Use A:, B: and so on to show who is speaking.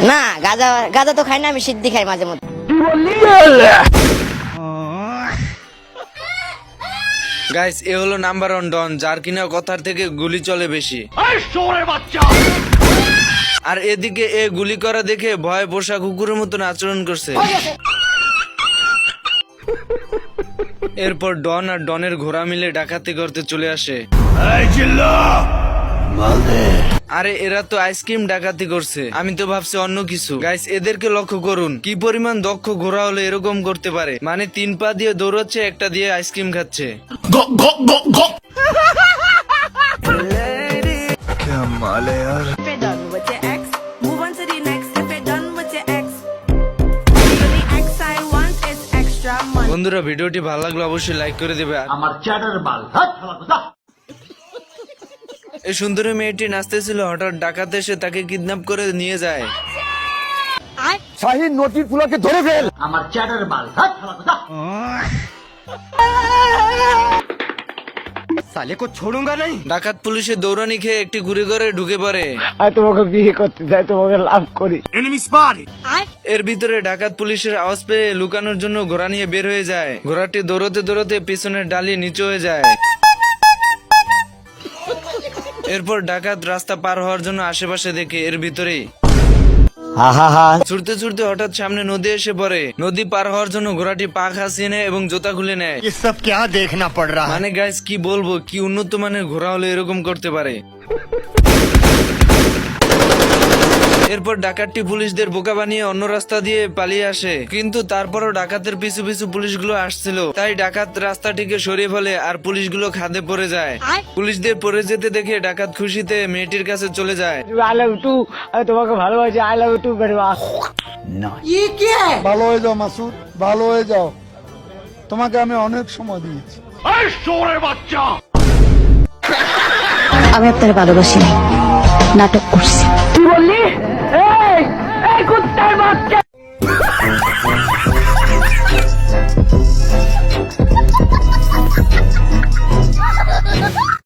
A: না গাঁজা গাঁজা তো খাই না, আমি সিদ্ধি খাই মাঝে মধ্যে।
B: গাইস এ হলো নাম্বার 1 ডন, যার কিনা কথার থেকে গুলি চলে বেশি। আর এদিকে এ গুলি করা দেখে ভয়ে পোষা কুকুরের মতন আচরণ করছে। এরপর ডন আর ডনের ঘোড়া মিলে ডাকাতি করতে চলে আসে। আরে এরা তো আইসক্রিম ডাকাতি করছে, আমি তো ভাবছি অন্য কিছু। গাইস এদেরকে লক্ষ্য করুন, কি পরিমাণ দক্ষ ঘোড়া হলে এরকম করতে পারে। মানে 3 পা দিয়ে দৌড়াচ্ছে, একটা দিয়ে আইসক্রিম খাচ্ছে।
C: done with your ex, move on to the next. If you're done with your ex, the ex I want is extra money.
B: বন্ধুরা ভিডিওটি ভালো লাগলে অবশ্যই লাইক করে দেবে।
D: আমার চ্যাটার বাল
B: এই সুন্দরী মেয়েটি নাচতেছিল, হঠাৎ ডাকাত এসে তাকে কিডন্যাপ করে নিয়ে যায়।
E: শাহিন নটির ফুলাকে ধরে ফেল।
D: আমার চ্যাটার বাল
E: সালে কো ছোড়ুঙ্গা নাই।
B: ডাকাত পুলিশের দৌড়ানি খেয়ে একটি ঘুরে ঘরে ঢুকে পড়ে।
E: আমি তোমাকে বিয়ে করতে চাই, তোমাকে লাভ করি।
B: এর ভিতরে ডাকাত পুলিশের আওয়াজ পেয়ে লুকানোর জন্য ঘোড়া নিয়ে বের হয়ে যায়। ঘোড়াটি দৌড়তে দৌড়তে পিছনের ডালি নিচে হয়ে যায়। এরপর ডাকাত রাস্তা পার হওয়ার জন্য আশেপাশে দেখে এর ভিতরেই ছুটতে ছুটতে হঠাৎ সামনে নদী এসে পড়ে। নদী পার হওয়ার জন্য ঘোড়াটি পা খাসিয়ে নেয় এবং জুতা খুলে নেয়।
E: ये सब क्या देखना पड़ रहा है?
B: মানে গাইস কি বলবো, কি উন্নত মানের ঘোড়া হলে এরকম করতে পারে। এরপর ডাকাতটি পুলিশদের বোকা বানিয়ে অন্য রাস্তা দিয়ে পালিয়ে আসে, কিন্তু তারপরও ডাকাতের পিছু পিছু পুলিশগুলো আসছিল। তাই ডাকাত রাস্তাটিকে সরিয়ে ফেলে আর পুলিশগুলো খাদে পড়ে যায়। পুলিশদের পড়ে যেতে দেখে ডাকাত খুশিতে মেয়েটির কাছে চলে যায়।
E: I love you too, আমি তোমাকে ভালোবাসি। I love you too very much.
F: ভালো হয়ে যাও মাসুদ, ভালো হয়ে যাও, তোমাকে আমি অনেক সময় দিয়েছি।
G: আমি আপনার ভালোবাসি নাই, নাটক করছি।
E: কি বললি? এই কুত্তার বাচ্চা!